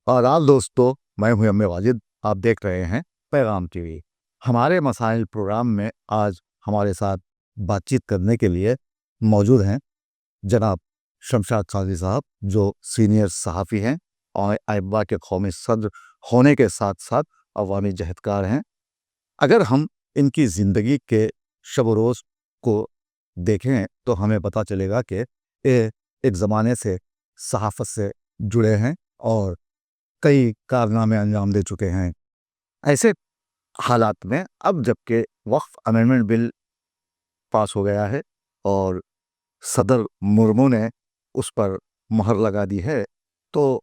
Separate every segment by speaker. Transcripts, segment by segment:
Speaker 1: आदाब दोस्तों, मैं हूं एम ए वाजिद। आप देख रहे हैं पैगाम टीवी। हमारे मसाइल प्रोग्राम में आज हमारे साथ बातचीत करने के लिए मौजूद हैं जनाब शमशाद काजी साहब, जो सीनियर सहाफ़ी हैं और अयबा के कौमी सदर होने के साथ साथ अवामी जहदकार हैं। अगर हम इनकी ज़िंदगी के शब रोज़ को देखें तो हमें पता चलेगा कि ये एक ज़माने से सहाफ़त से जुड़े हैं और कई कारनामे अंजाम दे चुके हैं। ऐसे हालात में अब जबकि वक्फ अमेंडमेंट बिल पास हो गया है और सदर मुर्मू ने उस पर मुहर लगा दी है, तो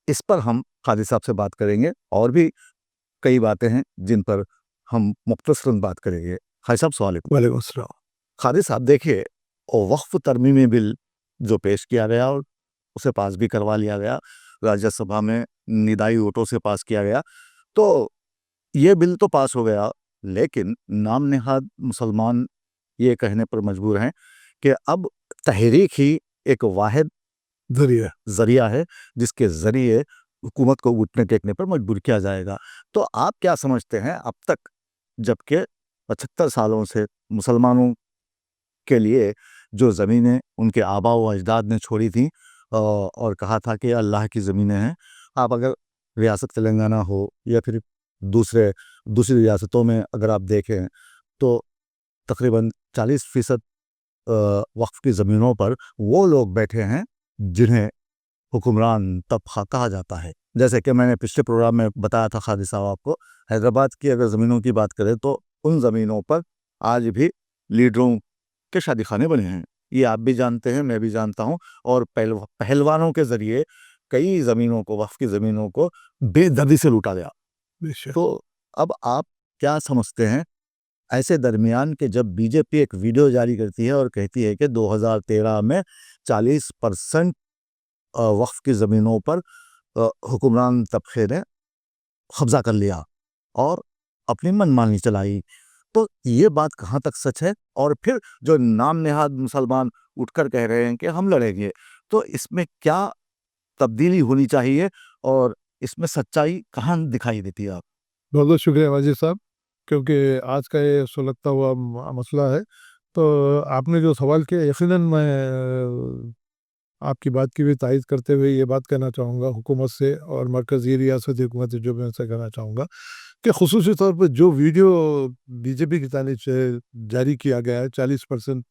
Speaker 1: इस पर हम काजी साहब से बात करेंगे और भी कई बातें हैं जिन पर हम मुख्तसरन बात करेंगे। खाई साहब सवाल
Speaker 2: वालेकुम अस्सलाम।
Speaker 1: काजी साहब देखिए, वक्फ तरमीमी बिल जो पेश किया गया और उसे पास भी करवा लिया गया, राज्यसभा में निदाई वोटों से पास किया गया, तो ये बिल तो पास हो गया, लेकिन नाम नेहाद मुसलमान ये कहने पर मजबूर हैं कि अब तहरीक ही एक वाहिद
Speaker 2: जरिए
Speaker 1: जरिया है जिसके जरिए हुकूमत को घुटने टेकने पर मजबूर किया जाएगा। तो आप क्या समझते हैं, अब तक जबकि 75 सालों से मुसलमानों के लिए जो ज़मीनें उनके आबा व अजदाद ने छोड़ी थी और कहा था कि अल्लाह की ज़मीनें हैं, आप अगर रियासत तेलंगाना हो या फिर दूसरी रियासतों में अगर आप देखें तो तकरीबन 40% वक्फ की ज़मीनों पर वो लोग बैठे हैं जिन्हें हुक्मरान तबका कहा जाता है। जैसे कि मैंने पिछले प्रोग्राम में बताया था खादी साहब आपको, हैदराबाद की अगर ज़मीनों की बात करें तो उन ज़मीनों पर आज भी लीडरों के शादी खाने बने हैं। ये आप भी जानते हैं, मैं भी जानता हूँ। और पहलवानों के ज़रिए कई ज़मीनों को, वक्फ की ज़मीनों को बेदर्दी से लूटा गया।
Speaker 2: बेशक।
Speaker 1: तो अब आप क्या समझते हैं ऐसे दरमियान के जब बीजेपी एक वीडियो जारी करती है और कहती है कि 2013 में 40% वक्फ की ज़मीनों पर हुक्मरान तबके ने कब्जा कर लिया और अपनी मनमानी चलाई, तो ये बात कहाँ तक सच है? और फिर जो नाम नेहाद मुसलमान उठकर कह रहे हैं कि हम लड़ेंगे, तो इसमें क्या तब्दीली होनी चाहिए और इसमें सच्चाई कहाँ दिखाई देती है? आप
Speaker 2: बहुत बहुत शुक्रिया वाजिद साहब, क्योंकि आज का ये सुलगता हुआ मसला है। तो आपने जो सवाल किया, यकीनन मैं आपकी बात की भी तायद करते हुए ये बात कहना चाहूँगा हुकूमत से और मरकज़ी रियासती हुकूमत से, जो मैं उनसे कहना चाहूँगा कि ख़ुसूसी तौर पर जो वीडियो बीजेपी की जानिब से जारी किया गया है, 40%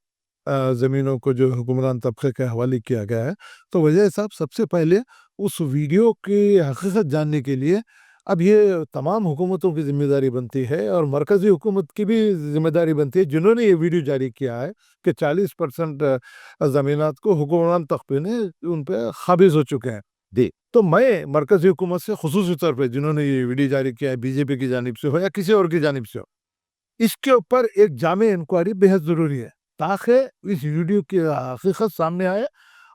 Speaker 2: ज़मीनों को जो हुक्मरान तबके के हवाले किया गया है, तो वजह साहब सबसे पहले उस वीडियो की हकीकत जानने के लिए अब ये तमाम हुकूमतों की ज़िम्मेदारी बनती है और मरकज़ी हुकूमत की भी ज़िम्मेदारी बनती है, जिन्होंने ये वीडियो जारी किया है कि 40% ज़मीनात को हुक्मरान तबके ने उन पे काबिज़ हो चुके हैं।
Speaker 1: जी,
Speaker 2: तो मैं मरकज़ी हुकूमत से ख़ुसूसी तौर पे, जिन्होंने ये वीडियो जारी किया है, बीजेपी की जानिब से हो या किसी और की जानिब से हो, इसके ऊपर एक जामे इंक्वायरी बेहद ज़रूरी है, ताकि इस वीडियो की हकीकत सामने आए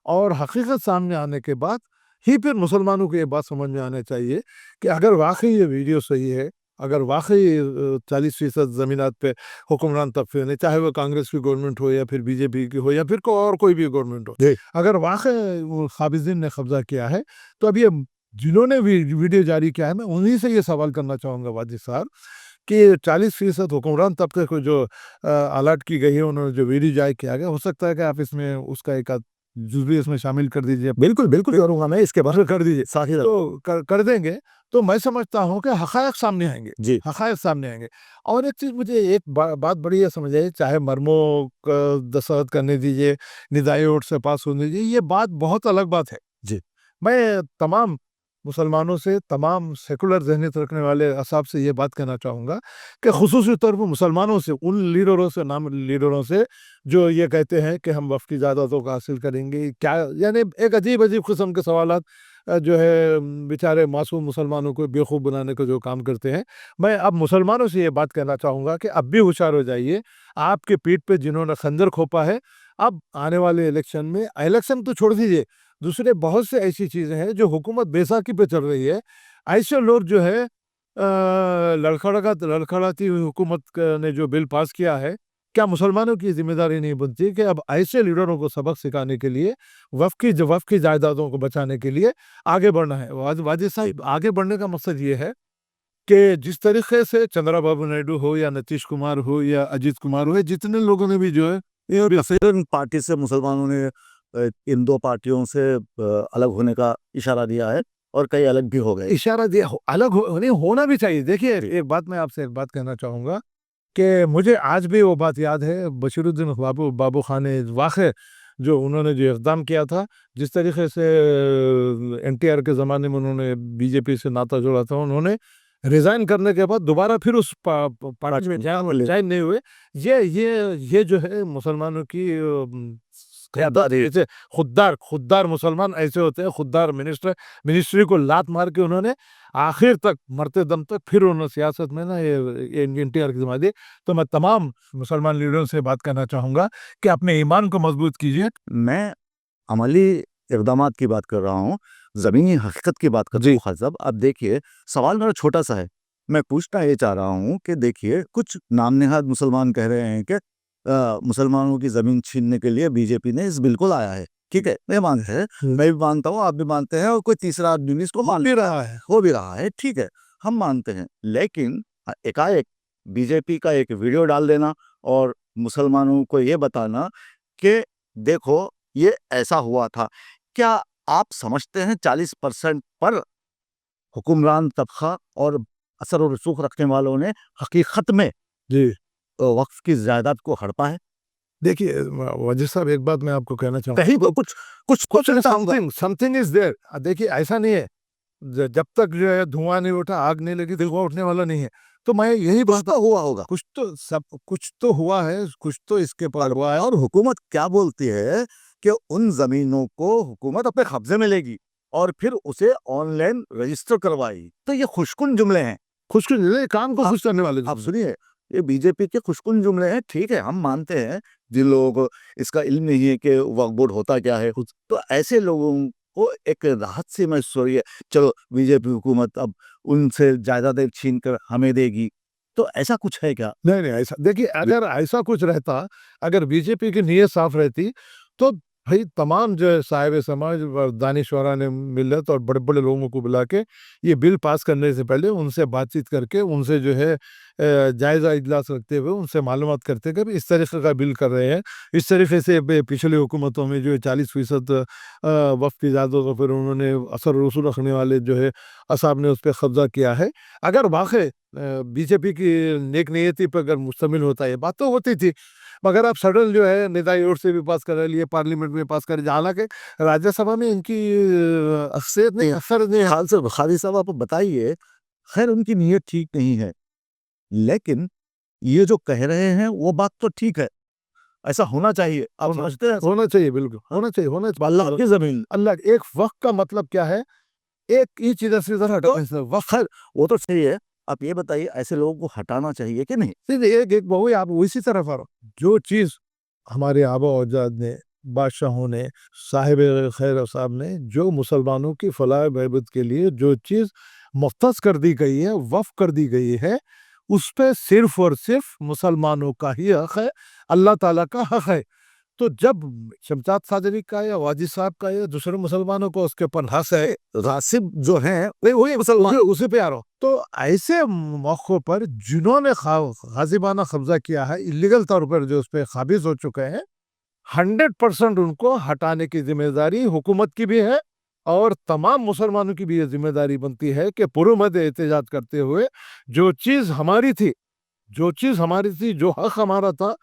Speaker 2: और हकीकत सामने आने के बाद ही फिर मुसलमानों को ये बात समझ में आना चाहिए कि अगर वाक़ई ये वीडियो सही है, अगर वाक़ई 40% ज़मीनात पे हुक्मरान तबके ने, चाहे वो कांग्रेस की गवर्नमेंट हो या फिर बीजेपी की हो या फिर कोई भी गवर्नमेंट हो,
Speaker 1: जी,
Speaker 2: अगर वाक़ई वो काबिज़ीन ने कब्ज़ा किया है, तो अब ये जिन्होंने वीडियो जारी किया है, मैं उन्हीं से ये सवाल करना चाहूँगा वाजिद साहब कि 40% हुक्मरान तबके को जो अलर्ट की गई है, उन्होंने जो वीडियो जारी किया गया, हो सकता है कि आप इसमें उसका एक आध जुज़वी इसमें शामिल कर दीजिए।
Speaker 1: बिल्कुल, बिल्कुल करूँगा मैं, इसके बाद
Speaker 2: कर दीजिए,
Speaker 1: साथ ही
Speaker 2: तो कर देंगे, तो मैं समझता हूँ कि हक़ाइक़ सामने आएँगे,
Speaker 1: जी,
Speaker 2: हक़ाइक़ सामने आएँगे। और एक चीज़ मुझे एक बात बड़ी ये समझ आई, चाहे मरमो क दस्तखत करने दीजिए, निदाई वोट से पास होने दीजिए, ये बात बहुत अलग बात है।
Speaker 1: जी,
Speaker 2: मैं तमाम मुसलमानों से, तमाम सेकुलर ज़हनियत रखने वाले अहसाब से ये बात कहना चाहूँगा कि ख़ुसूसी तौर पर मुसलमानों से, उन लीडरों से, नाम लीडरों से जो ये कहते हैं कि हम वफ़ की ज़ायदादों को हासिल करेंगे, क्या यानी एक अजीब-अजीब किस्म के सवालात जो है बेचारे मासूम मुसलमानों को बेवकूफ़ बनाने का जो काम करते हैं। मैं अब मुसलमानों से ये बात कहना चाहूँगा कि अब भी होशियार हो जाइए, आपके पीठ पे जिन्होंने खंजर खोपा है, अब आने वाले इलेक्शन में, इलेक्शन तो छोड़ दीजिए, दूसरे बहुत से ऐसी चीज़ें हैं जो हुकूमत बैसाखी पे चल रही है। ऐसे लोग जो है लड़खड़ाती हुई हुकूमत ने जो बिल पास किया है, کیا مسلمانوں کی ذمہ داری نہیں بنتی کہ اب ایسے لیڈروں کو سبق سکھانے کے لیے وقف کی جائیدادوں کو بچانے کے لیے آگے بڑھنا ہے؟ واجد صاحب، آگے بڑھنے کا مقصد یہ ہے کہ جس طریقے سے چندرا بابو نائیڈو ہو یا نتیش کمار ہو یا اجیت کمار ہو، جتنے لوگوں نے بھی جو ہے
Speaker 1: یہ پارٹی سے مسلمانوں نے ان دو پارٹیوں سے الگ ہونے کا اشارہ دیا ہے اور کئی الگ بھی ہو گئے،
Speaker 2: اشارہ دیا الگ ہونا بھی چاہیے. دیکھیے ایک بات میں آپ سے ایک بات کہنا چاہوں گا کہ مجھے آج بھی وہ بات یاد ہے، بشیر الدین بابو خان نے واقع جو انہوں نے جو اقدام کیا تھا، جس طریقے سے این ٹی آر کے زمانے میں انہوں نے بی جے پی سے ناطا جوڑا تھا، انہوں نے ریزائن کرنے کے بعد دوبارہ پھر اس پارٹی میں جوائن نہیں ہوئے. یہ جو ہے مسلمانوں کی خوددار مسلمان ایسے ہوتے ہیں، خوددار منسٹری کو لات مار کے انہوں نے آخر تک مرتے دم تک پھر انہوں نے سیاست میں نا این ٹی آر کی ذمہ دی. تو میں تمام مسلمان لیڈروں سے بات کرنا چاہوں گا کہ اپنے ایمان کو مضبوط کیجیے.
Speaker 1: میں عملی اقدامات کی بات کر رہا ہوں، زمینی حقیقت کی بات کر رہا ہوں. خاص اب دیکھیے، سوال میرا چھوٹا سا ہے، میں پوچھنا یہ چاہ رہا ہوں کہ دیکھیے کچھ نام نہاد مسلمان کہہ رہے ہیں کہ مسلمانوں کی زمین چھیننے کے لیے بی جے پی نے اس بل کو لایا ہے. ٹھیک ہے، میں بھی مانتا ہوں، آپ بھی مانتے ہیں، اور کوئی تیسرا آدمی اس کو مان بھی رہا ہے، ہو بھی رہا ہے. ٹھیک ہے، ہم مانتے ہیں، لیکن ایک بی جے پی کا ایک ویڈیو ڈال دینا اور مسلمانوں کو یہ بتانا کہ دیکھو یہ ایسا ہوا تھا. کیا آپ سمجھتے ہیں 40% پر حکمران طبقہ اور اثر و رسوخ رکھنے والوں نے حقیقت میں وقف کی جائیداد کو ہڑپا ہے؟
Speaker 2: دیکھیے وزیر صاحب، ایک بات میں آپ کو کہنا چاہوں گا، کچھ something is there. دیکھیے ایسا نہیں ہے، جب تک جو ہے دھواں نہیں اٹھا، آگ نہیں لگی، دھواں اٹھنے والا نہیں ہے. تو میں یہی بات
Speaker 1: ہوا ہوگا،
Speaker 2: کچھ تو ہوا ہے، کچھ تو اس کے پار ہوا ہے.
Speaker 1: اور حکومت کیا بولتی ہے کہ ان زمینوں کو حکومت اپنے قبضے میں لے گی اور پھر اسے آن لائن رجسٹر کروائی. تو یہ خوشکن جملے ہیں،
Speaker 2: کام کو خوش کرنے والے.
Speaker 1: آپ سنیے، یہ بی جے پی کے خوشکن جملے ہیں. ٹھیک ہے، ہم مانتے ہیں جن لوگوں کو اس کا علم نہیں ہے کہ وقف بورڈ ہوتا کیا ہے، تو ایسے لوگوں کو ایک راحت سی محسوس ہو رہی ہے، چلو بی جے پی حکومت اب ان سے جائیدادیں چھین کر ہمیں دے گی. تو ایسا کچھ ہے کیا؟
Speaker 2: نہیں ایسا. دیکھیے اگر ایسا کچھ رہتا، اگر بی جے پی کی نیت صاف رہتی، تو بھائی تمام جو صاحب سماج دانشورا نے ملت اور بڑے بڑے لوگوں کو بلا کے یہ بل پاس کرنے سے پہلے ان سے بات چیت کر کے، ان سے جو ہے جائزہ اجلاس رکھتے ہوئے ان سے معلومات کرتے کہ اس طریقے کا بل کر رہے ہیں. اس طریقے سے پچھلی حکومتوں میں جو ہے 40% وقف کی جائیداد کو پھر انہوں نے اثر و رسوخ رکھنے والے جو ہے اصحاب نے اس پہ قبضہ کیا ہے. اگر واقع بی جے پی کی نیک نیتی پر اگر مشتمل ہوتا ہے، بات تو ہوتی تھی، مگر آپ سڈن جو ہے ندائی اور سے بھی پاس کر لیے، پارلیمنٹ میں پاس کر، حالانکہ راجیہ سبھا میں ان کی اکثریت نہیں، اثر نہیں.
Speaker 1: حال سے خالی صاحب آپ بتائیے، خیر ان کی نیت ٹھیک نہیں ہے، لیکن یہ جو کہہ رہے ہیں وہ بات تو ٹھیک ہے، ایسا ہونا چاہیے. آپ سمجھتے ہیں
Speaker 2: ہونا چاہیے، بالکل ہونا چاہیے.
Speaker 1: اللہ کی زمین،
Speaker 2: اللہ ایک وقت کا مطلب کیا ہے؟ ایک ہی چیز سے
Speaker 1: وقت. وہ تو صحیح ہے. آپ یہ بتائیے ایسے لوگوں کو ہٹانا چاہیے کہ نہیں؟
Speaker 2: ایک بہو آپ اسی طرف آ رہا. جو چیز ہمارے آبا و اجداد نے، بادشاہوں نے، صاحب خیر صاحب نے، جو مسلمانوں کی فلاح و بہبود کے لیے جو چیز مختص کر دی گئی ہے، وقف کر دی گئی ہے، اس پہ صرف اور صرف مسلمانوں کا ہی حق ہے، اللہ تعالیٰ کا حق ہے. تو جب شمشاد صادری کا یا واجد صاحب کا یا دوسرے مسلمانوں کو اس کے اوپر حق ہے،
Speaker 1: راسب جو ہیں وہی مسلمان،
Speaker 2: اسی پہ آ رہا ہوں. تو ایسے موقع پر جنہوں نے غاصبانہ قبضہ کیا ہے، الیگل طور پر جو اس پہ قابض ہو چکے ہیں، 100% ان کو ہٹانے کی ذمہ داری حکومت کی بھی ہے، اور تمام مسلمانوں کی بھی یہ ذمہ داری بنتی ہے کہ پرامد احتجاج کرتے ہوئے جو چیز ہماری تھی، جو حق ہمارا تھا،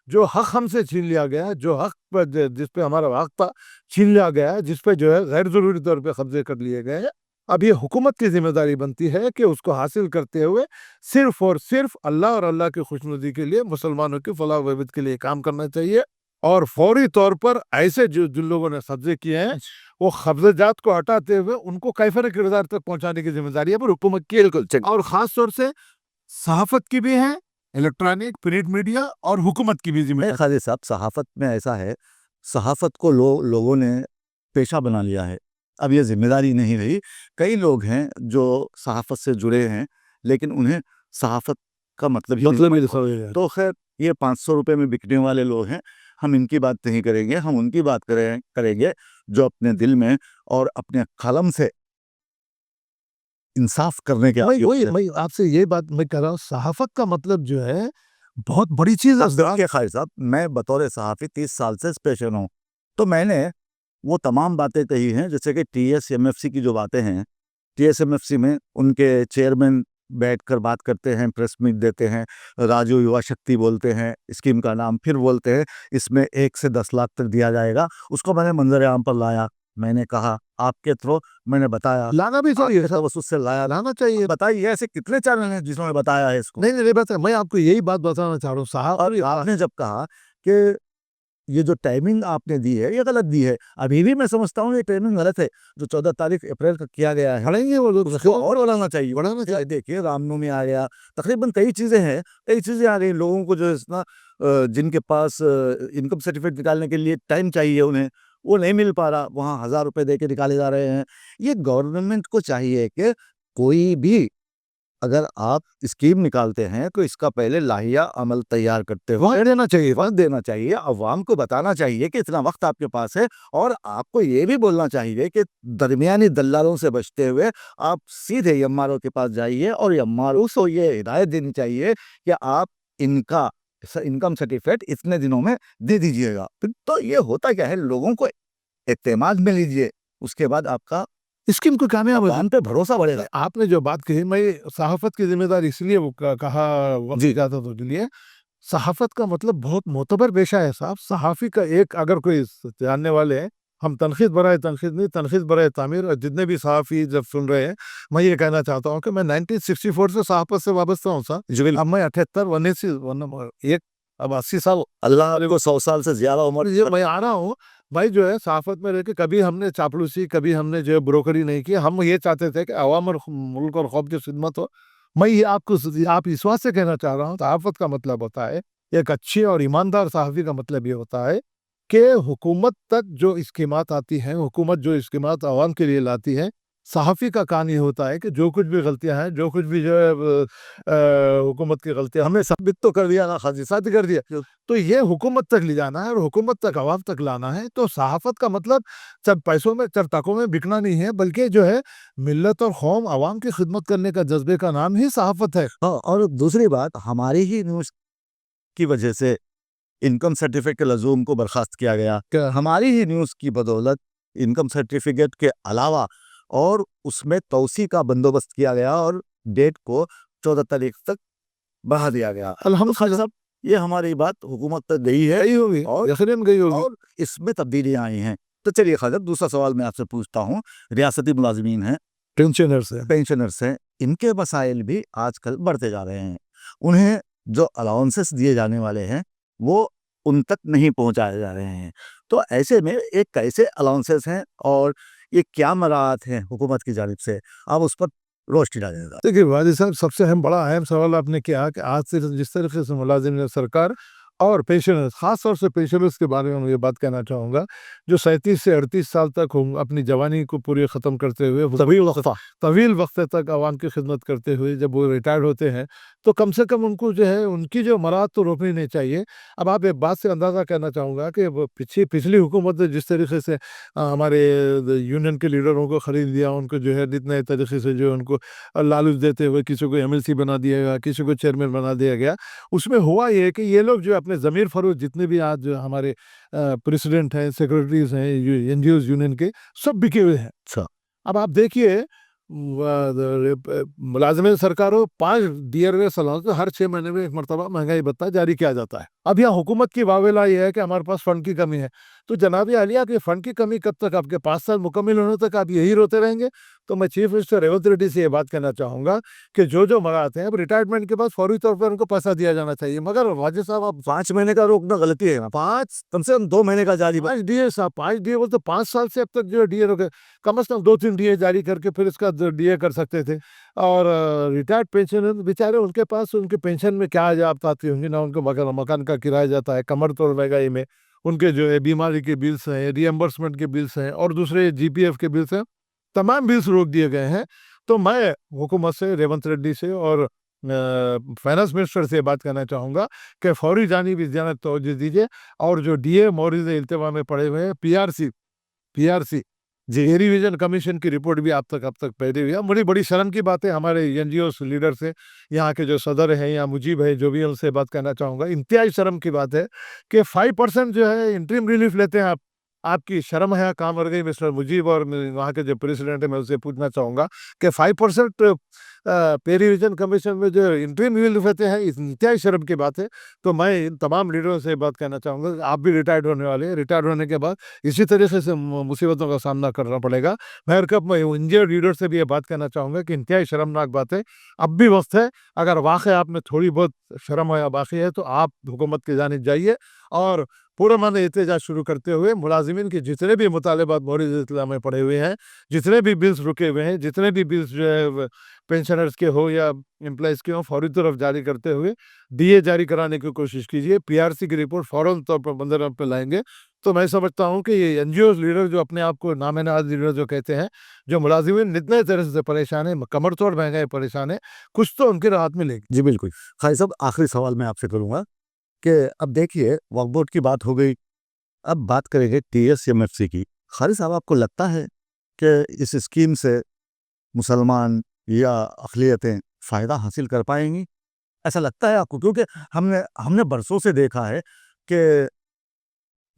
Speaker 2: جو حق ہم سے چھین لیا گیا، جو حق پر جس پہ ہمارا حق تھا چھین لیا گیا، جس پہ جو ہے غیر ضروری طور پہ قبضے کر لیے گئے ہیں، اب یہ حکومت کی ذمہ داری بنتی ہے کہ اس کو حاصل کرتے ہوئے صرف اور صرف اللہ اور اللہ کی خوشنودی کے لیے، مسلمانوں کی فلاح و بہبود کے لیے کام کرنا چاہیے. اور فوری طور پر ایسے جن لوگوں نے قبضے کیے ہیں، وہ قبضہ جات کو ہٹاتے ہوئے ان کو کیفر کردار تک پہنچانے کی ذمہ داری ہے پر حکومت کی. اور خاص طور سے صحافت کی بھی ہے، الیکٹرانک پرنٹ میڈیا، اور حکومت کی بھی ذمہ داری.
Speaker 1: خالد صاحب، صحافت میں ایسا ہے، صحافت کو لوگوں نے پیشہ بنا لیا ہے، اب یہ ذمہ داری نہیں رہی. کئی لوگ ہیں جو صحافت سے جڑے ہیں لیکن انہیں صحافت کا مطلب ہی
Speaker 2: نہیں.
Speaker 1: تو خیر یہ 500 روپے میں بکنے والے لوگ ہیں، ہم ان کی بات نہیں کریں گے، ہم ان کی بات کریں گے جو اپنے دل میں اور اپنے قلم سے انصاف کرنے کے
Speaker 2: میں آپ سے یہ بات میں کہہ رہا ہوں، صحافت کا مطلب جو ہے بہت بڑی چیز ہے استاد۔
Speaker 1: کے خالد صاحب، میں بطور صحافی 30 سال سے اسپیشل ہوں، تو میں نے وہ تمام باتیں کہی ہیں، جیسے کہ T S M F C کی جو باتیں ہیں، T S M F C میں ان کے چیئرمین بیٹھ کر بات کرتے ہیں، پریس میٹ دیتے ہیں، راجو یوا شکتی بولتے ہیں اسکیم کا نام، پھر بولتے ہیں اس میں 1 سے 10 لاکھ تک دیا جائے گا۔ اس کو میں نے منظر عام پر لایا، میں نے کہا آپ کے تھرو میں نے بتایا،
Speaker 2: لانا بھی چاہیے،
Speaker 1: توسط سے لایا،
Speaker 2: لانا چاہیے۔
Speaker 1: بتائیے ایسے کتنے چینل ہیں جس نے بتایا ہے اس کو؟
Speaker 2: نہیں بات ہے، میں آپ کو یہی بات بتانا چاہ رہا ہوں صاحب،
Speaker 1: اور آپ نے جب کہا کہ یہ جو ٹائمنگ آپ نے دی ہے یہ غلط دی ہے، ابھی بھی میں سمجھتا ہوں یہ ٹائمنگ غلط ہے جو 14 تاریخ اپریل کا کیا گیا ہے،
Speaker 2: کھڑیں گے وہ لوگ،
Speaker 1: اس کو اور بڑھانا چاہیے۔ دیکھیے رام نومی آ گیا، تقریباً کئی چیزیں ہیں، کئی چیزیں آ گئی، لوگوں کو جو ہے جن کے پاس انکم سرٹیفکیٹ نکالنے کے لیے ٹائم چاہیے انہیں، وہ نہیں مل پا رہا، وہاں 1000 روپے دے کے نکالے جا رہے ہیں۔ یہ گورنمنٹ کو چاہیے کہ کوئی بھی اگر آپ اسکیم نکالتے ہیں تو اس کا پہلے لاہیہ عمل تیار کرتے ہوئے وقت دینا چاہیے، عوام کو بتانا چاہیے کہ اتنا وقت آپ کے پاس ہے، اور آپ کو یہ بھی بولنا چاہیے کہ درمیانی دلالوں سے بچتے ہوئے آپ سیدھے ایم آر او کے پاس جائیے، اور ایم آر او کو یہ ہدایت دینی چاہیے کہ آپ ان کا انکم سرٹیفکیٹ اتنے دنوں میں دے دیجیے گا۔ تو یہ ہوتا کیا ہے، لوگوں کو اعتماد میں لیجیے، اس کے بعد آپ کا
Speaker 2: اسکیم کو کامیاب
Speaker 1: عوام پہ بھروسہ بڑھے گا۔
Speaker 2: آپ نے جو بات کہی، میں صحافت کی ذمہ داری اس لیے وہ کہا وقت جاتا تو لیے، صحافت کا مطلب بہت معتبر پیشہ ہے صاحب۔ صحافی کا ایک اگر کوئی جاننے والے ہیں، ہم تنقید برائے تنقید نہیں، تنقید برائے تعمیر، اور جتنے بھی صحافی جب سن رہے ہیں، میں یہ کہنا چاہتا ہوں کہ میں 1964 سے صحافت سے وابستہ ہوں صاحب۔ اب میں 78 اب 80 سال
Speaker 1: اللہ کو 100 سال سے زیادہ عمر
Speaker 2: میں آ رہا ہوں بھائی، جو ہے صحافت میں رہ کے کبھی ہم نے چاپلوسی، کبھی ہم نے جو ہے بروکری نہیں کی۔ ہم یہ چاہتے تھے کہ عوام اور ملک اور قوم کی خدمت ہو۔ میں یہ آپ اس بات سے کہنا چاہ رہا ہوں، صحافت کا مطلب ہوتا ہے، ایک اچھی اور ایماندار صحافی کا مطلب یہ ہوتا ہے کہ حکومت تک جو اسکیمات آتی ہیں، حکومت جو اسکیمات عوام کے لیے لاتی ہے، صحافی کا کام یہ ہوتا ہے کہ جو کچھ بھی غلطیاں ہیں، جو کچھ بھی جو ہے حکومت کی غلطیاں ہمیں ثابت تو کر دیا، نہ خاصی کر دیا، تو یہ حکومت تک لے جانا ہے اور حکومت تک عوام تک لانا ہے۔ تو صحافت کا مطلب چند پیسوں میں، چند ٹکوں میں بکنا نہیں ہے، بلکہ جو ہے ملت اور قوم، عوام کی خدمت کرنے کا جذبے کا نام ہی صحافت ہے۔
Speaker 1: اور دوسری بات، ہماری ہی نیوز کی وجہ سے انکم سرٹیفکیٹ کے لزوم کو برخاست کیا گیا، کہ ہماری ہی نیوز کی بدولت انکم سرٹیفکیٹ کے علاوہ اور اس میں توسیع کا بندوبست کیا گیا، اور ڈیٹ کو 14 تاریخ تک بڑھا دیا گیا۔
Speaker 2: الحمدللہ
Speaker 1: یہ ہماری بات حکومت تک گئی ہے،
Speaker 2: گئی ہوگی، یقیناً گئی ہوگی،
Speaker 1: اور اس میں تبدیلیاں آئی ہیں۔ تو چلیے خالد، دوسرا سوال میں آپ سے پوچھتا ہوں، ریاستی ملازمین ہیں، پینشنرز ہیں، ان کے مسائل بھی آج کل بڑھتے جا رہے ہیں، انہیں جو الاؤنسز دیے جانے والے ہیں وہ ان تک نہیں پہنچائے جا رہے ہیں، تو ایسے میں ایک کیسے الاؤنسز ہیں اور یہ کیا مراعات ہیں حکومت کی جانب سے، آپ اس پر روشنی ڈالیں گا؟
Speaker 2: دیکھیے واجد صاحب، سب سے بڑا اہم سوال آپ نے کیا کہ آج سے جس طریقے سے ملازم سرکار اور پینشنرز، خاص طور سے پینشنرز کے بارے میں یہ بات کہنا چاہوں گا، جو 37 سے 38 سال تک اپنی جوانی کو پوری ختم کرتے ہوئے طویل وقت تک عوام کی خدمت کرتے ہوئے جب وہ ریٹائر ہوتے ہیں، تو کم سے کم ان کو جو ہے ان کی جو مراد تو روکنی نہیں چاہیے۔ اب آپ ایک بات سے اندازہ کرنا چاہوں گا کہ پچھلی حکومت نے جس طریقے سے ہمارے یونین کے لیڈروں کو خرید لیا، ان کو جو ہے اتنے طریقے سے جو ان کو لالچ دیتے ہوئے کسی کو MLC بنا دیا گیا، کسی کو چیئرمین بنا دیا گیا، اس میں ہوا یہ کہ یہ لوگ جو اپنے ضمیر فروش جتنے بھی آج جو ہمارے پریسیڈنٹ ہیں، سیکرٹریز ہیں، NGOs یونین کے، سب بکے ہوئے ہیں۔ اب آپ دیکھیے ملازمین سرکاروں 5 DRA سالوں سے ہر 6 مہینے میں ایک مرتبہ مہنگائی بھتہ جاری کیا جاتا ہے۔ اب یہاں حکومت کی واویلا یہ ہے کہ ہمارے پاس فنڈ کی کمی ہے، تو جناب عالیہ کہ فنڈ کی کمی کب تک؟ آپ کے 5 سال مکمل ہونے تک آپ یہی روتے رہیں گے؟ تو میں چیف منسٹر ریونت ریڈی سے یہ بات کہنا چاہوں گا کہ جو مراعات ہیں، اب ریٹائرمنٹ کے بعد فوری طور پر ان کو پیسہ دیا جانا چاہیے، مگر واجد صاحب اب
Speaker 1: 5 مہینے کا روکنا غلطی ہے، 5 کم سے کم 2 مہینے کا جاری
Speaker 2: 5 DA صاحب، 5 DA بولتے 5 سال سے اب تک جو DA روکے، کم از کم 2-3 DA جاری کر کے پھر اس کا DA کر سکتے تھے۔ اور ریٹائرڈ پینشن بیچارے، ان کے پاس ان کے پینشن میں کیا عجائب آتی ہوں گی، نہ ان کو مکان کا کرایہ جاتا ہے، کمر توڑ مہنگائی میں ان کے جو ہے بیماری کے بلس ہیں، ری ایمبرسمنٹ کے بلس ہیں، اور دوسرے GPF کے بلس ہیں، تمام بلس روک دیے گئے ہیں۔ تو میں حکومت سے، ریونت ریڈی سے اور फाइनेंस मिनिस्टर से बात करना चाहूँगा कि फौरी जानिब इस जानब तवज्जो दीजिए। और जो डीए मौरिद इल्तिमा में पड़े हुए हैं, पीआरसी जी रिवीजन कमीशन की रिपोर्ट भी आप तक अब तक पहले हुई है। मुझे बड़ी शर्म की बात है, हमारे एनजीओ लीडर से, यहाँ के जो सदर हैं या मुजीब है, जो भी, उनसे बात करना चाहूँगा। इंतहाई शर्म की बात है कि 5% जो है इंटरिम रिलीफ लेते हैं आप। आपकी शर्म है काम कर गई मिस्टर मुजीब, और वहाँ के जो प्रेसिडेंट है, मैं उससे पूछना चाहूँगा कि 5% पे रिवीजन कमीशन में जो इंटरिम रिलीफ लेते हैं, इंतहाई शर्म की बात है। तो मैं इन तमाम लीडरों से बात करना चाहूँगा, आप भी रिटायर्ड होने वाले हैं, रिटायर्ड होने के बाद इसी तरीके से मुसीबतों का सामना करना पड़ेगा। मैं इंडियन लीडर से भी ये बात कहना चाहूँगा कि इंतहाई शर्मनाक बात है। अब भी वक्त है, अगर वाकई आप में थोड़ी बहुत शर्म या बाकी है, तो आप हुकूमत की जानिब जाइए और पूरा मन एहतजाज शुरू करते हुए मुलाजिमीन के जितने भी मुतालबात मौरिद इत्तला में पड़े हुए हैं, जितने भी बिल्स रुके हुए हैं, जितने भी बिल्स जो है पेंशनर्स के हो या एम्प्लॉइज़ के हो, फौरी तरफ जारी करते हुए डीए जारी कराने की कोशिश कीजिए। पीआरसी की रिपोर्ट फौरन तौर पर बंदर पे लाएंगे। तो मैं समझता हूँ कि ये एनजीओ लीडर जो अपने आप को नाम-ए-नहाद लीडर जो कहते हैं, जो मुलाजिमीन इतने तरह से परेशान है, कमर तोड़ महंगाई परेशान है, कुछ तो उनकी राहत मिलेगी।
Speaker 1: जी बिल्कुल। खालिद साहब, आखिरी सवाल मैं आपसे करूँगा कि अब देखिए वक्फ बोर्ड की बात हो गई, अब बात करेंगे टीएसएमएफसी की। खालिद साहब, आपको लगता है कि इस स्कीम से मुसलमान या अक़लियतें फ़ायदा हासिल कर पाएँगी? ऐसा लगता है आपको? क्योंकि हमने हमने बरसों से देखा है कि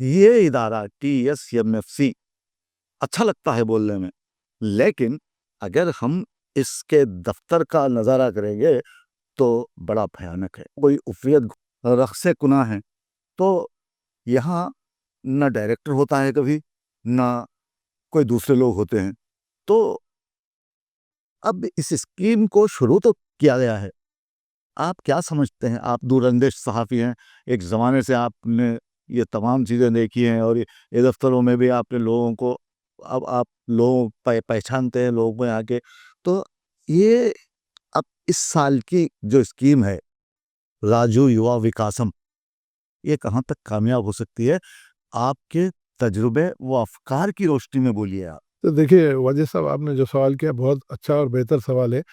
Speaker 1: ये इदारा टीएसएमएफसी अच्छा लगता है बोलने में, लेकिन अगर हम इसके दफ्तर का नज़ारा करेंगे तो बड़ा भयानक है। कोई उफ़ियत रक़्स कुना है, तो यहाँ न डायरेक्टर होता है कभी, ना कोई दूसरे लोग होते हैं। तो अब इस स्कीम को शुरू तो किया गया है, आप क्या समझते हैं? आप दूरंदेश सहाफ़ी हैं, एक ज़माने से आपने ये तमाम चीज़ें देखी हैं और ये दफ्तरों में भी आपने लोगों को, अब आप लोग पहचानते हैं लोगों में आके। तो ये अब इस साल की जो स्कीम है, राजू युवा विकासम, ये कहाँ तक कामयाब हो सकती है? आपके तजुर्बे व अफ़कार की रोशनी में बोलिए आप।
Speaker 2: तो देखिए वाजिद साहब, आपने जो सवाल किया बहुत अच्छा और बेहतर सवाल है।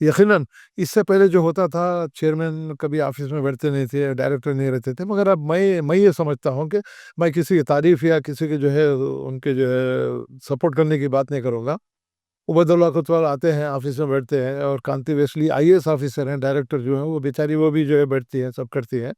Speaker 2: यकीनन इससे पहले जो होता था, चेयरमैन कभी ऑफिस में बैठते नहीं थे, डायरेक्टर नहीं रहते थे। मगर अब मैं ये समझता हूँ कि मैं किसी की तारीफ़ या किसी के जो है उनके जो है सपोर्ट करने की बात नहीं करूँगा। उबैदुल्लाह कोतवाल आते हैं, ऑफिस में बैठते हैं, और कांति वेस्ली आईएएस ऑफिसर हैं, डायरेक्टर जो हैं, वो बेचारी वो भी जो है बैठती हैं, सब करती हैं।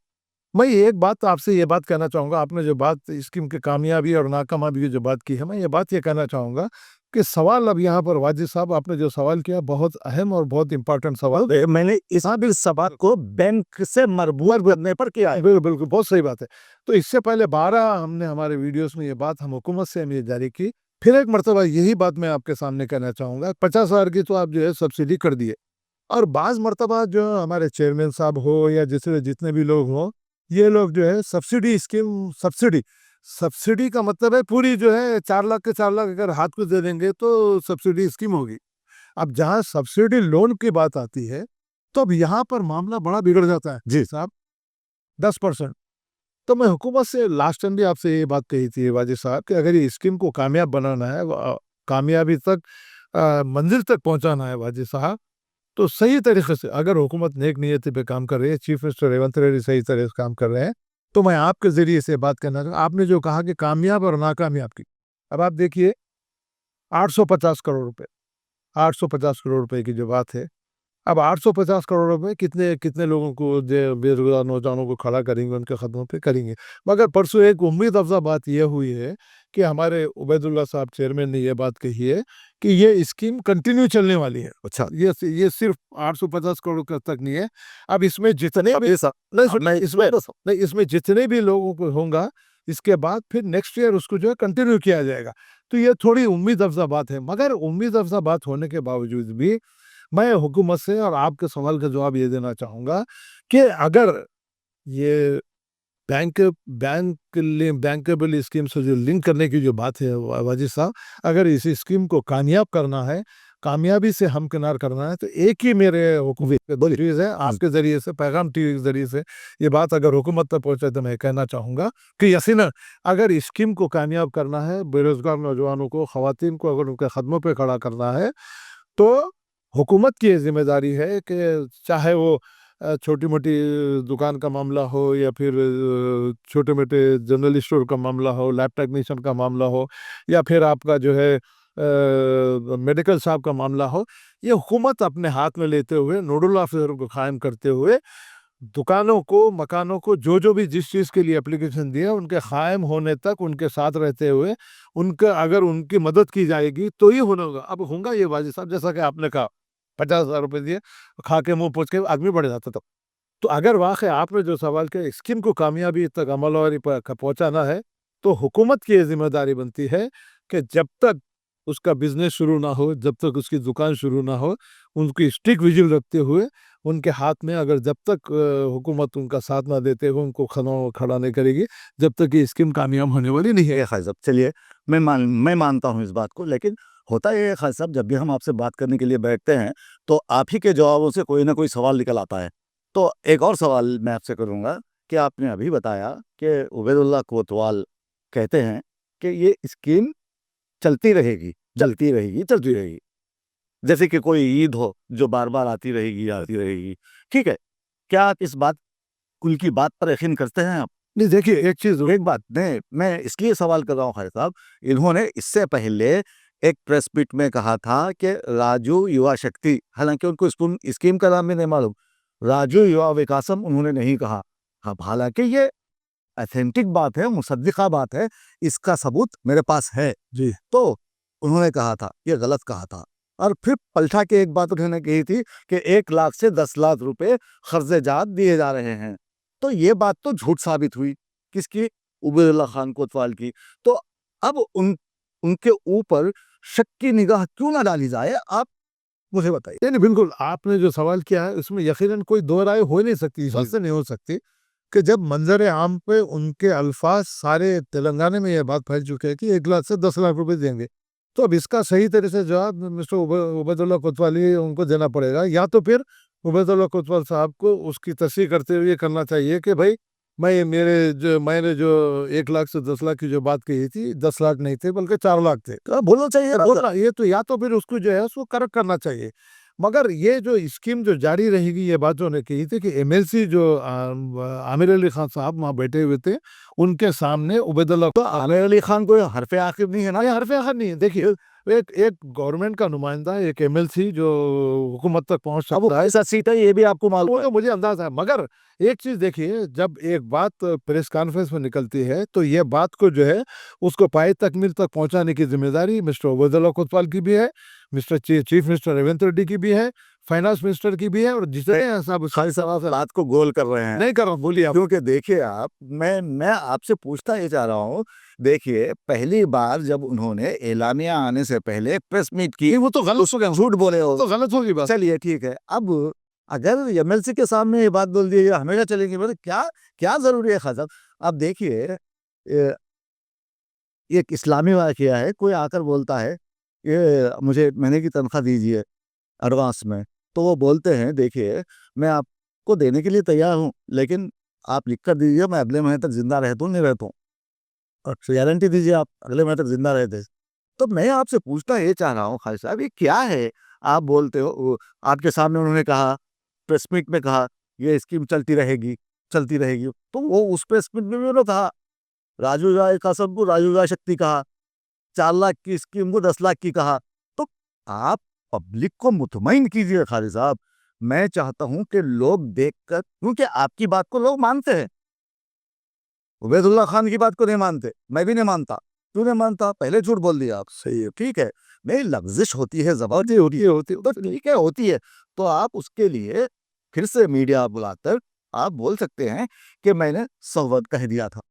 Speaker 2: मैं एक बात आपसे ये बात कहना चाहूँगा, आपने जो बात स्कीम की कामयाबी और नाकामयाबी की जो बात की है, मैं ये बात ये कहना चाहूँगा कि सवाल अब यहाँ पर वाजिद साहब आपने जो सवाल किया, बहुत अहम और बहुत इम्पोर्टेंट सवाल।
Speaker 1: मैंने इस सवाल को बैंक से मरबूत करने पर किया है।
Speaker 2: बिल्कुल, बहुत सही बात है। तो इससे पहले 12 हमने हमारे वीडियोस में ये बात हम हुकूमत से हमने जारी की। फिर एक मर्तबा यही बात मैं आपके सामने कहना चाहूँगा, 50,000 की तो आप जो है सब्सिडी कर दिए, और बाज़ मर्तबा जो हमारे चेयरमैन साहब हो या जितने भी लोग हों, ये लोग जो है सब्सिडी स्कीम, सब्सिडी का मतलब है पूरी जो है 4 लाख के 4 लाख अगर हाथ को दे देंगे तो सब्सिडी स्कीम होगी। अब जहाँ सब्सिडी लोन की बात आती है, तो अब यहाँ पर मामला बड़ा बिगड़ जाता है।
Speaker 1: जी
Speaker 2: साहब 10%। तो मैं हुकूमत से लास्ट टाइम भी आपसे ये बात कही थी वाजिद साहब कि अगर ये स्कीम को कामयाब बनाना है, कामयाबी तक मंजिल तक पहुँचाना है वाजिद साहब, तो सही तरीके से अगर हुकूमत नेक नियति पे काम कर रही है, चीफ मिनिस्टर रेवंत रेड्डी सही तरह से काम कर रहे हैं, तो मैं आपके ज़रिए से बात करना चाहूँ, आपने जो कहा कि कामयाब और नाकामयाब की, अब आप देखिए 850 करोड़ रुपए, 850 करोड़ रुपए की जो बात है, अब 850 करोड़ रुपए कितने कितने लोगों को जो बेरोज़गार नौजवानों को खड़ा करेंगे, उनके कदमों पे करेंगे। मगर परसों एक उम्मीद अफ़ज़ा बात ये हुई है कि हमारे उबैदुल्ला साहब चेयरमैन ने ये बात कही है कि ये स्कीम कंटिन्यू चलने वाली है।
Speaker 1: अच्छा,
Speaker 2: ये सिर्फ 850 करोड़ का तक नहीं है। अब इसमें जितने भी इसमें जितने भी लोगों को होगा, इसके बाद फिर नेक्स्ट ईयर उसको जो है कंटिन्यू किया जाएगा। तो ये थोड़ी उम्मीद अफ़ज़ा बात है। मगर उम्मीद अफ़ज़ा बात होने के बावजूद भी मैं हुकूमत से और आपके सवाल का जवाब ये देना चाहूँगा कि अगर ये बैंकेबल स्कीम से जो लिंक करने की जो बात है वाजिद साहब, अगर इस स्कीम को कामयाब करना है, कामयाबी से हमकिनार करना है, तो एक ही मेरे चीज़ है, आपके ज़रिए से, पैगाम टीवी के ज़रिए से ये बात अगर हुकूमत तक पहुँचे, तो मैं कहना चाहूँगा कि यकीनन अगर इस स्कीम को कामयाब करना है, बेरोज़गार नौजवानों को, ख़वातीन को अगर उनके कदमों पे खड़ा करना है, तो हुकूमत की ये ज़िम्मेदारी है कि चाहे वो छोटी-मोटी दुकान का मामला हो या फिर छोटे-मोटे जनरल स्टोर का मामला हो, लैब टेक्नीशियन का मामला हो या फिर आपका जो है मेडिकल शॉप का मामला हो, ये हुकूमत अपने हाथ में लेते हुए नोडल ऑफिसर को कायम करते हुए दुकानों को, मकानों को जो भी जिस चीज़ के लिए एप्लीकेशन दिया उनके कायम होने तक उनके साथ रहते हुए उनका अगर उनकी मदद की जाएगी तो ही होना होगा। अब होगा ये बाजी साहब जैसा कि आपने कहा 50,000 रुपए दिए, खा के मुँह पोंछ के आदमी बढ़ जाता था। तो अगर वाक़ई आपने जो सवाल किया स्कीम को कामयाबी तक अमलवारी प क पहुँचाना है, तो हुकूमत की ये ज़िम्मेदारी बनती है कि जब तक उसका बिज़नेस शुरू ना हो, जब तक उसकी दुकान शुरू ना हो, उनकी स्ट्रिक्ट विजिल रखते हुए उनके हाथ में अगर जब तक हुकूमत उनका साथ ना देते हुए उनको खड़ा नहीं करेगी, जब तक ये स्कीम कामयाब होने वाली नहीं है।
Speaker 1: ये खाई साहब चलिए, मैं मानता हूँ इस बात को, लेकिन होता ये है खाई साहब, जब भी हम आपसे बात करने के लिए बैठते हैं तो आप ही के जवाबों से कोई ना कोई सवाल निकल आता है। तो एक और सवाल मैं आपसे करूँगा कि आपने अभी बताया कि उबैदुल्लाह कोतवाल कहते हैं कि ये स्कीम चलती रहेगी, चलती रहेगी, चलती रहेगी। जैसे कि कोई ईद हो जो बार-बार आती रहेगी, आती रहेगी। ठीक है, क्या आप इस बात उनकी बात पर यकीन करते हैं आप?
Speaker 2: नहीं देखिए एक चीज़
Speaker 1: एक बात नहीं, मैं इसलिए सवाल कर रहा हूँ खालिद साहब, इन्होंने इससे पहले एक प्रेस मीट में कहा था कि राजू युवा शक्ति, हालांकि उनको स्कीम का नाम भी नहीं मालूम, राजू युवा विकासम उन्होंने नहीं कहा। अब हालांकि ये ऑथेंटिक बात है, मुसद्दिका बात है, इसका सबूत मेरे पास है।
Speaker 2: जी।
Speaker 1: तो उन्होंने कहा था, ये गलत कहा था। और फिर पलटा के एक बात उन्होंने कही थी कि 1 लाख से 10 लाख रुपए खर्चे-जात दिए जा रहे हैं। तो ये बात तो झूठ साबित हुई। किसकी? उबैदुल्लाह खान कोतवाल की। तो अब उनके ऊपर शक की निगाह क्यों ना डाली जाए, आप मुझे बताइए।
Speaker 2: नहीं, नहीं, बिल्कुल आपने जो सवाल किया है उसमें यकीनन कोई दो राय हो ही नहीं सकती, इस बात से नहीं हो सकती कि जब मंजर आम पे उनके अल्फाज सारे तेलंगाना में ये बात फैल चुके हैं कि 1 लाख से 10 लाख रुपए देंगे, तो अब इसका सही तरह से जवाब मिस्टर उबैदुल्लाह कोतवाली उनको देना पड़ेगा, या तो फिर उबैदुल्लाह कोतवाल साहब को उसकी तस्दीक करते हुए करना चाहिए कि भाई मैंने जो 1 लाख से 10 लाख की जो बात कही थी, 10 लाख नहीं थे बल्कि 4 लाख थे।
Speaker 1: तो बोलना चाहिए ना।
Speaker 2: बोलना ये तो या तो फिर उसको जो है उसको करेक्ट करना चाहिए। मगर ये जो स्कीम जो जारी रहेगी, ये बात जो उन्होंने कही थी कि एमएलसी जो आमिर अली खान साहब वहाँ बैठे हुए थे, उनके सामने उबैदुल्लाह
Speaker 1: तो आमिर अली खान कोई हरफ आखिर नहीं है ना?
Speaker 2: ये हरफ आखिर नहीं है। देखिए एक एक गवर्नमेंट का नुमाइंदा, एक एमएलसी जो हुकूमत तक पहुँच
Speaker 1: अब वो
Speaker 2: सकता है,
Speaker 1: कैसा सीट है ये भी आपको मालूम
Speaker 2: वो
Speaker 1: है।
Speaker 2: तो मुझे अंदाज़ा है। मगर एक चीज़ देखिए, जब एक बात प्रेस कॉन्फ्रेंस में निकलती है, तो ये बात को जो है, उसको पाए तकमील तक पहुँचाने की ज़िम्मेदारी मिस्टर उबैदुल्लाह कोतवाल की भी है, mister chief minister Revanth Reddy की भी है, फाइनेंस मिनिस्टर की भी है और जितने हैं सब
Speaker 1: खालिद साहब आप बात को गोल कर रहे हैं।
Speaker 2: नहीं कर रहा हूँ, बोलिए आप।
Speaker 1: क्योंकि देखिए आप, मैं आपसे पूछना ये चाह रहा हूँ, देखिए पहली बार जब उन्होंने एलानिया आने से पहले एक प्रेस मीट की,
Speaker 2: नहीं, वो तो गलत हो गया,
Speaker 1: झूठ बोले हो।
Speaker 2: तो गलत होगी बात।
Speaker 1: चलिए ठीक है, अब अगर एमएलसी के सामने ये बात बोल दी ये हमेशा चलेगी, मतलब क्या क्या जरूरी है खासा? अब देखिए एक इस्लामी वाक़या है, कोई आकर बोलता है ये मुझे 1 महीने की तनख्वाह दीजिए एडवांस में, तो वो बोलते हैं देखिए मैं आपको देने के लिए तैयार हूँ, लेकिन आप लिख कर दीजिए मैं अगले महीने तक जिंदा रहता हूँ नहीं रहता हूँ, और गारंटी दीजिए आप अगले महीने तक जिंदा रहते। तो मैं आपसे पूछना ये चाह रहा हूँ खालिद साहब, ये क्या है? आप बोलते हो आपके सामने उन्होंने कहा, प्रेस मीट में कहा ये स्कीम चलती रहेगी, चलती रहेगी, तो वो उस प्रेस मीट में भी उन्होंने कहा राजू राय कासम को राजू राय शक्ति कहा, 4 लाख की स्कीम को 10 लाख की कहा। तो आप पब्लिक को मुतमईन कीजिए खालिद साहब। मैं चाहता हूं कि लोग देखकर, क्योंकि आपकी बात को लोग मानते हैं, उबैदुल्लाह खान की बात को नहीं मानते, मैं भी नहीं मानता। क्यों नहीं मानता? पहले झूठ बोल दिया आप। सही है, ठीक है, नहीं लफ्जिश होती है, जबान होती है, तो ठीक है होती है, तो आप उसके लिए फिर से मीडिया बुलाकर आप बोल सकते हैं कि मैंने सौवत कह दिया था,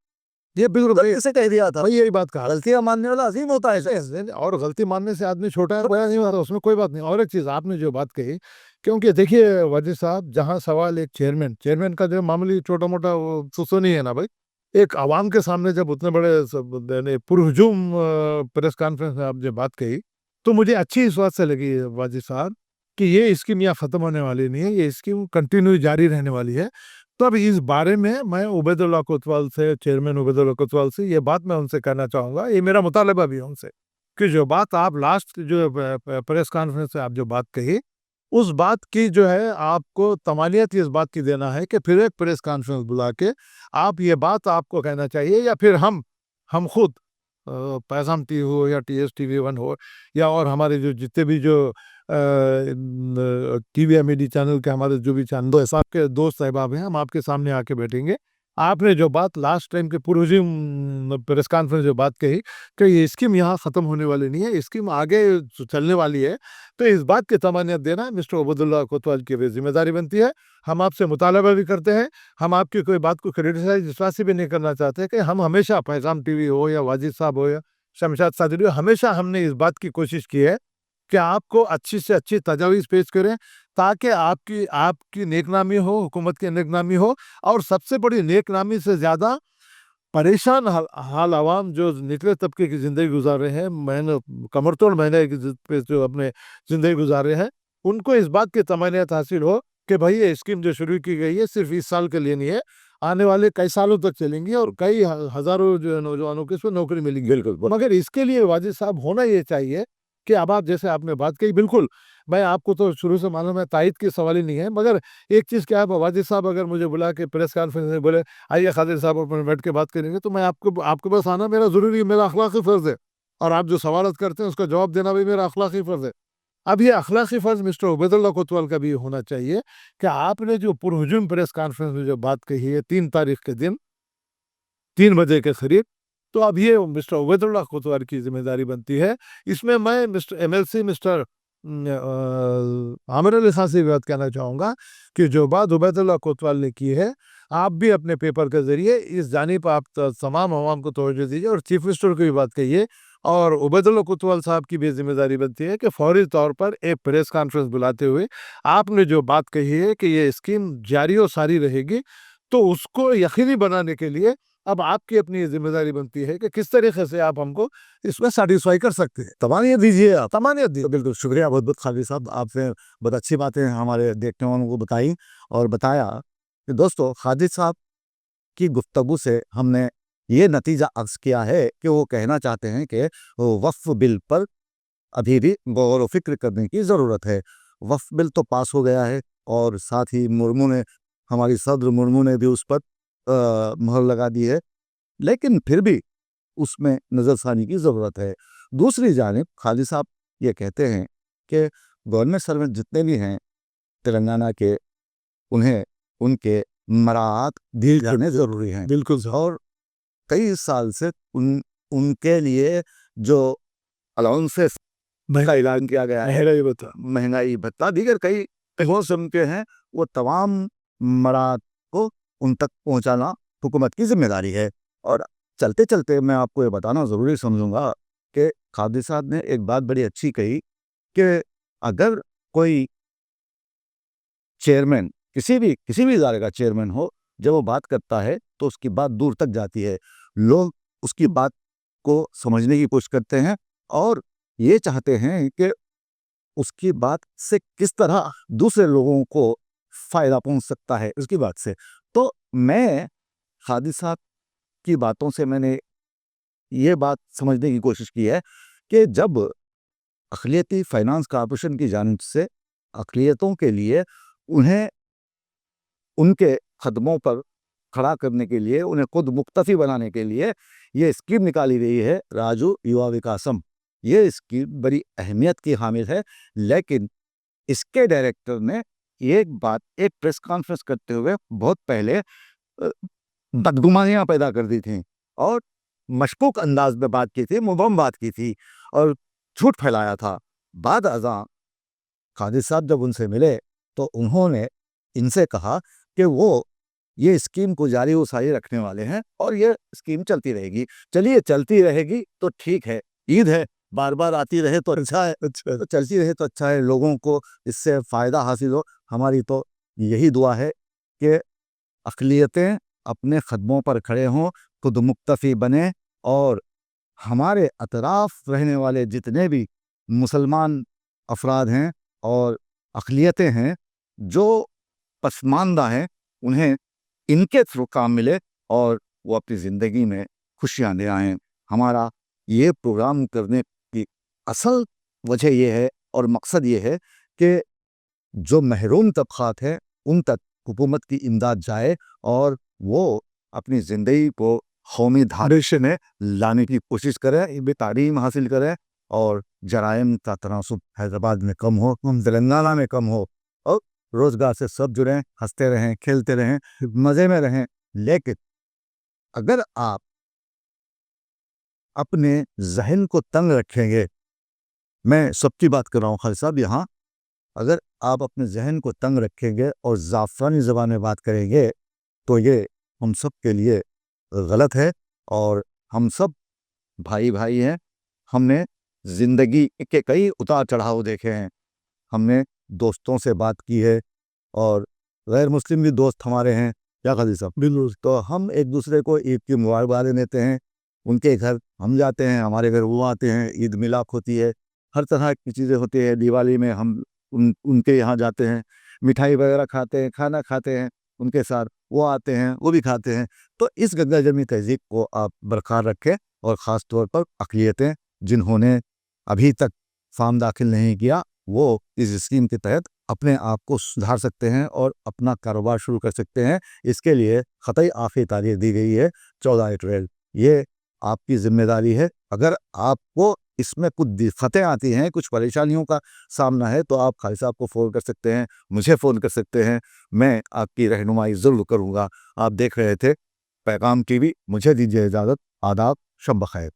Speaker 2: ये बिल्कुल
Speaker 1: गलती से कह दिया था।
Speaker 2: भाई यही बात कहा।
Speaker 1: गलतियां मानने वाला अजीम होता है।
Speaker 2: और गलती मानने से आदमी छोटा है बड़ा नहीं होता, उसमें कोई बात नहीं। और एक चीज़ आपने जो बात कही, क्योंकि देखिए वजीर साहब, जहाँ सवाल एक चेयरमैन का जो मामूली छोटा-मोटा वो तो नहीं है ना भाई। एक आवाम के सामने जब उतने बड़े पुरहुजूम प्रेस कॉन्फ्रेंस में आप जो बात कही, तो मुझे अच्छी इस बात से लगी वजीर साहब कि ये स्कीम यहाँ ख़त्म होने वाली नहीं है, ये स्कीम कंटिन्यू जारी रहने वाली है। तो अब इस बारे में मैं उबैदुल्लाह कोतवाल से, चेयरमैन उबैदुल्लाह कोतवाल से ये बात मैं उनसे कहना चाहूँगा, ये मेरा मुतालबा भी है उनसे, कि जो बात आप लास्ट जो प्रेस कॉन्फ्रेंस में आप जो बात कही उस बात की जो है आपको तमानियत इस बात की देना है कि फिर एक प्रेस कॉन्फ्रेंस बुला के आप ये बात आपको कहना चाहिए, या फिर हम खुद पैगाम टी हो या TS TV1 हो, या और हमारे जो जितने भी जो टीवी या मीडिया चैनल के हमारे जो भी चैनल है, आपके दोस्त अहबाब हैं, हम आपके सामने आके बैठेंगे। आपने जो बात लास्ट टाइम के पूर्व जी प्रेस कॉन्फ्रेंस जो बात कही कि ये स्कीम यहाँ ख़त्म होने वाली नहीं है, ये स्कीम आगे चलने वाली है, तो इस बात की तमानियत देना मिस्टर उबैदुल्लाह कोतवाल की भी ज़िम्मेदारी बनती है। हम आपसे मुतालबा भी करते हैं, हम आपकी कोई बात को क्रिटिसाइज़ इस बात से भी नहीं करना चाहते कि हम हमेशा पैगाम टीवी हो या वाजिद साहब हो या शमशाद सादरी हो, हमेशा हमने इस बात की कोशिश की है कि आपको अच्छी से अच्छी तजावीज़ पेश करें, ताकि आपकी आपकी नेकनामी हो, हुकूमत की नेकनामी हो, और सबसे बड़ी नेकनामी से ज़्यादा परेशान हाल आवाम जो निचले तबके की ज़िंदगी गुजार रहे हैं, कमर तोड़ महंगाई की पे जो अपने ज़िंदगी गुजार रहे हैं, उनको इस बात की तमन्नात हासिल हो कि भाई ये स्कीम जो शुरू की गई है सिर्फ इस साल के लिए नहीं है, आने वाले कई सालों तक चलेंगी और कई हज़ारों जो नौजवानों को इसमें नौकरी मिलेगी।
Speaker 1: बिल्कुल।
Speaker 2: मगर इसके लिए वाजिद साहब होना ये चाहिए कि अब आप जैसे आपने बात कही, बिल्कुल मैं आपको तो शुरू से मालूम है, तायद की सवाल ही नहीं है, मगर एक चीज़ क्या है, वाजिद साहब अगर मुझे बुला के प्रेस कॉन्फ्रेंस में बोले आइए खादिर साहब अपन बैठ के बात करेंगे, तो मैं आपको आपके पास आना मेरा ज़रूरी है, मेरा अखलाकी फ़र्ज़ है, और आप जो सवालत करते हैं उसका जवाब देना भी मेरा अखलाकी फ़र्ज़ है। अब ये अखलाकी फ़र्ज़ मिस्टर उबैदुल्लाह कोतवाल का भी होना चाहिए कि आपने जो पुरहुजूम प्रेस कॉन्फ्रेंस में जो बात कही है 3 तारीख के दिन 3 बजे के करीब, तो अब ये मिस्टर उबैदुल्लाह कोतवाल की ज़िम्मेदारी बनती है। इसमें मैं mister MLC mister Aamir Ali Khan से भी बात कहना चाहूँगा कि जो बात उबैदुल्लाह कोतवाल ने की है, आप भी अपने पेपर के ज़रिए इस जानिब आप तमाम अवाम को तवज्जो दीजिए और चीफ मिनिस्टर को भी बात कहिए, और उबैदुल्लाह कोतवाल साहब की भी ज़िम्मेदारी बनती है कि फ़ौरी तौर पर एक प्रेस कॉन्फ्रेंस बुलाते हुए आपने जो बात कही है कि ये स्कीम जारी और सारी रहेगी, तो उसको यकीनी बनाने के लिए अब आपकी अपनी ज़िम्मेदारी बनती है कि किस तरीके से आप हमको इसमें सैटिस्फाई कर सकते हैं।
Speaker 1: तमानियत दीजिए आप।
Speaker 2: तमानियत दी।
Speaker 1: तो बिल्कुल शुक्रिया बहुत-बहुत खालिद साहब, आपने बहुत अच्छी बातें हमारे देखने वालों को बताई और बताया कि दोस्तों खालिद साहब की गुफ्तगू से हमने ये नतीजा अक्स किया है कि वो कहना चाहते हैं कि वक्फ बिल पर अभी भी गौर व फिक्र करने की ज़रूरत है। वक्फ बिल तो पास हो गया है और साथ ही मुर्मू ने, हमारी सदर मुर्मू ने भी उस पर मोहर लगा दी है, लेकिन फिर भी उसमें नज़रसानी की ज़रूरत है। दूसरी जानिब खालिद साहब ये कहते हैं कि गवर्नमेंट सर्वेंट जितने भी हैं तेलंगाना के, उन्हें उनके मराआत दिए जाने ज़रूरी हैं।
Speaker 2: बिल्कुल साहब।
Speaker 1: और कई साल से उनके लिए जो अलाउंसेस का ऐलान किया गया है,
Speaker 2: महंगाई बता।
Speaker 1: महंगाई भत्ता, दीगर कई किस्म के हैं, वो तमाम मराहत को उन तक पहुंचाना हुकूमत की जिम्मेदारी है। और चलते चलते मैं आपको ये बताना ज़रूरी समझूंगा कि खादी साहब ने एक बात बड़ी अच्छी कही कि अगर कोई चेयरमैन, किसी भी इदारे का चेयरमैन हो, जब वो बात करता है तो उसकी बात दूर तक जाती है, लोग उसकी बात को समझने की कोशिश करते हैं और ये चाहते हैं कि उसकी बात से किस तरह दूसरे लोगों को फ़ायदा पहुंच सकता है उसकी बात से। तो मैं खादी साहब की बातों से मैंने ये बात समझने की कोशिश की है कि जब अक़लियती फ़ाइनेंस कॉर्पोरेशन की जानिब से अक़लियतों के लिए उन्हें उनके ख़दमों पर खड़ा करने के लिए, उन्हें खुद मुक्तफ़ी बनाने के लिए ये स्कीम निकाली गई है, राजू युवा विकासम। ये स्कीम बड़ी अहमियत की हामिल है, लेकिन इसके डायरेक्टर ने एक बात एक प्रेस कॉन्फ्रेंस करते हुए बहुत पहले बदगुमानियाँ पैदा कर दी थी और मशकूक अंदाज में बात की थी, मुबहम बात की थी और झूठ फैलाया था। बाद अज़ां खालिद साहब जब उनसे मिले तो उन्होंने इनसे कहा कि वो ये स्कीम को जारी व सारी रखने वाले हैं और ये स्कीम चलती रहेगी। चलिए चलती रहेगी तो ठीक है, ईद है, बार-बार आती रहे तो अच्छा है, तो चलती रहे तो अच्छा है, लोगों को इससे फ़ायदा हासिल हो। हमारी तो यही दुआ है कि अक़लियतें अपने ख़दमों पर खड़े हों, खुद मुक्तफ़ी बनें और हमारे अतराफ़ रहने वाले जितने भी मुसलमान अफ़राद हैं और अक़लियतें हैं, जो पसमानदा हैं, उन्हें इनके थ्रू काम मिले और वो अपनी ज़िंदगी में खुशियाँ ले आएँ। हमारा ये प्रोग्राम करने की असल वजह ये है और मकसद ये है कि जो محروم طبقات ہیں ان تک حکومت کی امداد جائے اور وہ اپنی زندگی کو قومی دھارے میں لانے کی کوشش کریں، بھی تعلیم حاصل کریں اور جرائم کا تناسب حیدرآباد میں کم ہو، تلنگانہ میں کم ہو، اور روزگار سے سب جڑیں، ہنستے رہیں، کھیلتے رہیں، مزے میں رہیں۔ لیکن اگر آپ اپنے ذہن کو تنگ رکھیں گے، میں سب کی بات کر رہا ہوں خالد صاحب یہاں، اگر آپ اپنے ذہن کو تنگ رکھیں گے اور زعفرانی زبان میں بات کریں گے تو یہ ہم سب کے لیے غلط ہے، اور ہم سب بھائی بھائی ہیں۔ ہم نے زندگی کے کئی اتار چڑھاؤ دیکھے ہیں، ہم نے دوستوں سے بات کی ہے اور غیر مسلم بھی دوست ہمارے ہیں، کیا خالد صاحب؟
Speaker 2: بالکل
Speaker 1: تو ہم ایک دوسرے کو عید کی مبارکبادیں دیتے ہیں، ان کے گھر ہم جاتے ہیں، ہمارے گھر وہ آتے ہیں، عید ملاپ ہوتی ہے، ہر طرح کی چیزیں ہوتی ہے۔ دیوالی میں ہم ان کے یہاں جاتے ہیں، مٹھائی وغیرہ کھاتے ہیں، کھانا کھاتے ہیں ان کے ساتھ، وہ آتے ہیں، وہ بھی کھاتے ہیں۔ تو اس گنگا جمنی تہذیب کو آپ برقرار رکھیں، اور خاص طور پر اقلیتیں جنہوں نے ابھی تک فارم داخل نہیں کیا، وہ اس اسکیم کے تحت اپنے آپ کو سدھار سکتے ہیں اور اپنا کاروبار شروع کر سکتے ہیں۔ اس کے لیے قطعی آخری تاریخ دی گئی ہے 14 اپریل۔ یہ آپ کی ذمہ داری ہے۔ اگر آپ کو اس میں کچھ دقتیں آتی ہیں، کچھ پریشانیوں کا سامنا ہے، تو آپ خالد صاحب کو فون کر سکتے ہیں، مجھے فون کر سکتے ہیں، میں آپ کی رہنمائی ضرور کروں گا۔ آپ دیکھ رہے تھے پیغام ٹی وی، مجھے دیجیے اجازت، آداب، شب بخیر۔